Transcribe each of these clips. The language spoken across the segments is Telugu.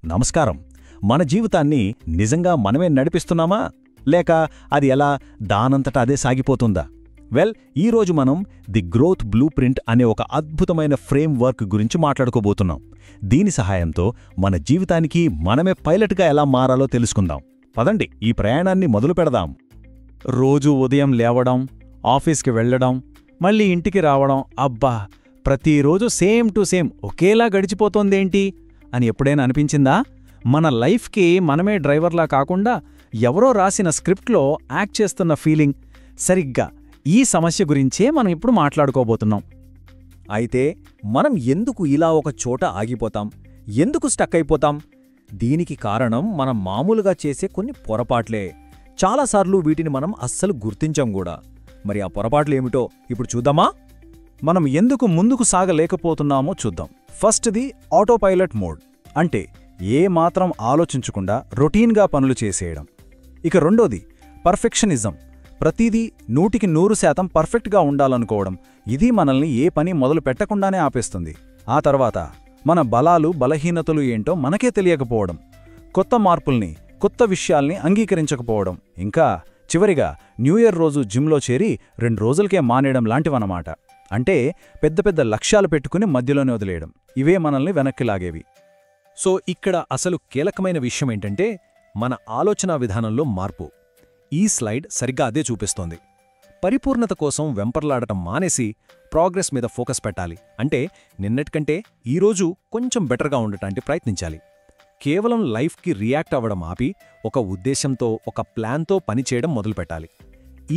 నమస్కారం. మన జీవితాన్ని నిజంగా మనమే నడిపిస్తున్నామా లేక అది ఎలా దానంతట అదే సాగిపోతుందా? ఈరోజు మనం ది గ్రోత్ బ్లూ ప్రింట్ అనే ఒక అద్భుతమైన ఫ్రేమ్ వర్క్ గురించి మాట్లాడుకోబోతున్నాం. దీని సహాయంతో మన జీవితానికి మనమే పైలట్గా ఎలా మారాలో తెలుసుకుందాం. పదండి, ఈ ప్రయాణాన్ని మొదలు పెడదాం. రోజూ ఉదయం లేవడం, ఆఫీస్కి వెళ్లడం, మళ్ళీ ఇంటికి రావడం, అబ్బా ప్రతిరోజు సేమ్ టు సేమ్ ఒకేలా గడిచిపోతోందేంటి అని ఎప్పుడైనా అనిపించిందా? మన లైఫ్కి మనమే డ్రైవర్లా కాకుండా ఎవరో రాసిన స్క్రిప్ట్లో యాక్ట్ చేస్తున్న ఫీలింగ్. సరిగ్గా ఈ సమస్య గురించే మనం ఇప్పుడు మాట్లాడుకోబోతున్నాం. అయితే మనం ఎందుకు ఇలా ఒక చోట ఆగిపోతాం? ఎందుకు స్టక్ అయిపోతాం? దీనికి కారణం మనం మామూలుగా చేసే కొన్ని పొరపాట్లే. చాలాసార్లు వీటిని మనం అస్సలు గుర్తించం కూడా. మరి ఆ పొరపాట్లేమిటో ఇప్పుడు చూద్దామా? మనం ఎందుకు ముందుకు సాగలేకపోతున్నామో చూద్దాం. ఫస్ట్ది ఆటోపైలట్ మోడ్, అంటే ఏ మాత్రం ఆలోచించకుండా రొటీన్గా పనులు చేసేయడం. ఇక రెండోది పర్ఫెక్షనిజం, ప్రతిదీ 100% పర్ఫెక్ట్గా ఉండాలనుకోవడం. ఇది మనల్ని ఏ పని మొదలు పెట్టకుండానే ఆపేస్తుంది. ఆ తర్వాత మన బలాలు బలహీనతలు ఏంటో మనకే తెలియకపోవడం, కొత్త మార్పుల్ని కొత్త విషయాల్ని అంగీకరించకపోవడం, ఇంకా చివరిగా న్యూ ఇయర్ రోజు జిమ్లో చేరి 2 రోజులకే మానేయడం లాంటివన్నమాట. అంటే పెద్ద పెద్ద లక్ష్యాలు పెట్టుకుని మధ్యలోనే వదిలేయడం. ఇవే మనల్ని వెనక్కి లాగేవి. సో ఇక్కడ అసలు కీలకమైన విషయమేంటంటే మన ఆలోచనా విధానంలో మార్పు. ఈ స్లైడ్ సరిగ్గా అదే చూపిస్తోంది. పరిపూర్ణత కోసం వెంపర్లాడటం మానేసి ప్రోగ్రెస్ మీద ఫోకస్ పెట్టాలి. అంటే నిన్నటికంటే ఈరోజు కొంచెం బెటర్గా ఉండటానికి ప్రయత్నించాలి. కేవలం లైఫ్కి రియాక్ట్ అవ్వడం ఆపి ఒక ఉద్దేశంతో, ఒక ప్లాన్తో పనిచేయడం మొదలుపెట్టాలి.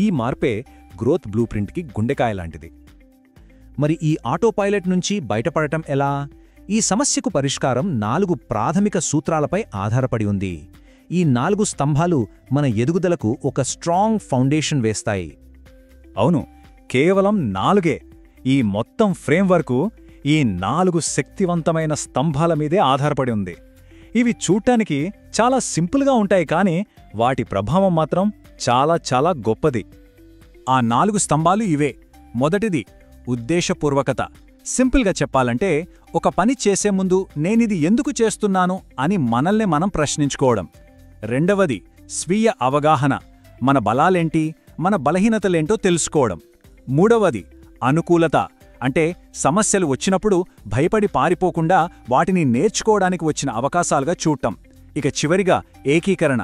ఈ మార్పే గ్రోత్ బ్లూ ప్రింట్కి గుండెకాయ లాంటిది. మరి ఈ ఆటోపైలట్ నుంచి బయటపడటం ఎలా? ఈ సమస్యకు పరిష్కారం 4 ప్రాథమిక సూత్రాలపై ఆధారపడి ఉంది. ఈ 4 స్తంభాలు మన ఎదుగుదలకు ఒక స్ట్రాంగ్ ఫౌండేషన్ వేస్తాయి. అవును, కేవలం 4. ఈ మొత్తం ఫ్రేమ్వర్కు ఈ 4 శక్తివంతమైన స్తంభాల మీదే ఆధారపడి ఉంది. ఇవి చూడ్డానికి చాలా సింపుల్గా ఉంటాయి, కానీ వాటి ప్రభావం మాత్రం చాలా చాలా గొప్పది. ఆ 4 స్తంభాలు ఇవే. మొదటిది ఉద్దేశపూర్వకత. సింపుల్గా చెప్పాలంటే ఒక పని చేసే ముందు నేనిది ఎందుకు చేస్తున్నాను అని మనల్ని మనం ప్రశ్నించుకోవడం. రెండవది స్వీయ అవగాహన, మన బలాలేంటి, మన బలహీనతలేంటో తెలుసుకోవడం. మూడవది అనుకూలత, అంటే సమస్యలు వచ్చినప్పుడు భయపడి పారిపోకుండా వాటిని నేర్చుకోవడానికి వచ్చిన అవకాశాలుగా చూడటం. ఇక చివరిగా ఏకీకరణ,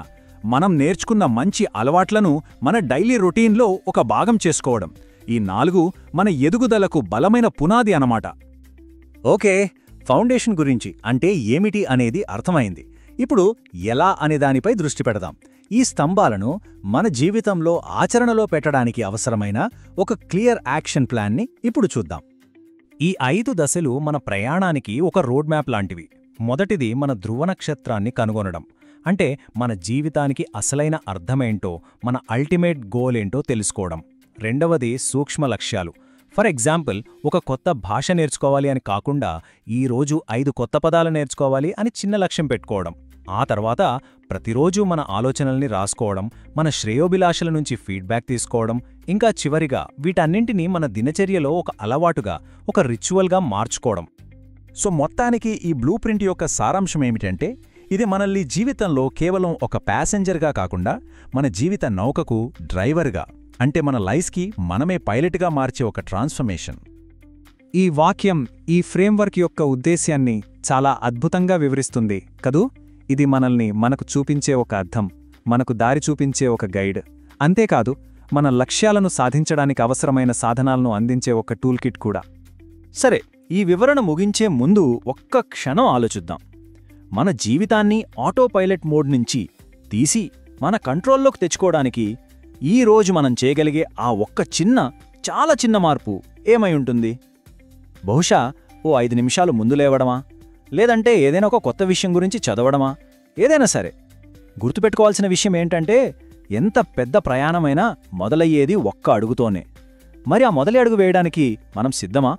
మనం నేర్చుకున్న మంచి అలవాట్లను మన డైలీ రొటీన్లో ఒక భాగం చేసుకోవడం. ఈ 4 మన ఎదుగుదలకు బలమైన పునాది అన్నమాట. ఓకే, ఫౌండేషన్ గురించి అంటే ఏమిటి అనేది అర్థమైంది. ఇప్పుడు ఎలా అనే దానిపై దృష్టి పెడదాం. ఈ స్తంభాలను మన జీవితంలో ఆచరణలో పెట్టడానికి అవసరమైన ఒక క్లియర్ యాక్షన్ ప్లాన్ని ఇప్పుడు చూద్దాం. ఈ 5 దశలు మన ప్రయాణానికి ఒక రోడ్ మ్యాప్ లాంటివి. మొదటిది మన ధ్రువ నక్షత్రాన్ని కనుగొనడం. అంటే మన జీవితానికి అసలైన అర్థమేంటో, మన అల్టిమేట్ గోల్ ఏంటో తెలుసుకోవడం. రెండవది సూక్ష్మ లక్ష్యాలు. ఫర్ ఎగ్జాంపుల్, ఒక కొత్త భాష నేర్చుకోవాలి అని కాకుండా ఈరోజు 5 కొత్త పదాలు నేర్చుకోవాలి అని చిన్న లక్ష్యం పెట్టుకోవడం. ఆ తర్వాత ప్రతిరోజూ మన ఆలోచనల్ని రాసుకోవడం, మన శ్రేయోభిలాషల నుంచి ఫీడ్బ్యాక్ తీసుకోవడం. ఇంకా చివరిగా వీటన్నింటినీ మన దినచర్యలో ఒక అలవాటుగా, ఒక రిచువల్గా మార్చుకోవడం. సో మొత్తానికి ఈ బ్లూ ప్రింట్ యొక్క సారాంశమేమిటంటే, ఇది మనల్ని జీవితంలో కేవలం ఒక ప్యాసెంజర్గా కాకుండా మన జీవిత నౌకకు డ్రైవర్గా, అంటే మన లైఫ్కి మనమే పైలట్గా మార్చే ఒక ట్రాన్స్ఫర్మేషన్. ఈ వాక్యం ఈ ఫ్రేమ్వర్క్ యొక్క ఉద్దేశ్యాన్ని చాలా అద్భుతంగా వివరిస్తుంది కదూ. ఇది మనల్ని మనకు చూపించే ఒక అర్థం, మనకు దారి చూపించే ఒక గైడ్. అంతేకాదు, మన లక్ష్యాలను సాధించడానికి అవసరమైన సాధనాలను అందించే ఒక టూల్ కిట్ కూడా. సరే, ఈ వివరణ ముగించే ముందు ఒక్క క్షణం ఆలోచిద్దాం. మన జీవితాన్ని ఆటోపైలట్ మోడ్ నుంచి తీసి మన కంట్రోల్లోకి తెచ్చుకోవడానికి ఈ రోజు మనం చేయగలిగే ఆ ఒక్క చాలా చిన్న మార్పు ఏమై ఉంటుంది? బహుశా ఓ 5 నిమిషాలు ముందు లేవడమా, లేదంటే ఏదైనా ఒక కొత్త విషయం గురించి చదవడమా? ఏదైనా సరే, గుర్తుపెట్టుకోవాల్సిన విషయం ఏంటంటే ఎంత పెద్ద ప్రయాణమైనా మొదలయ్యేది ఒక్క అడుగుతోనే. మరి ఆ మొదటి అడుగు వేయడానికి మనం సిద్ధమా?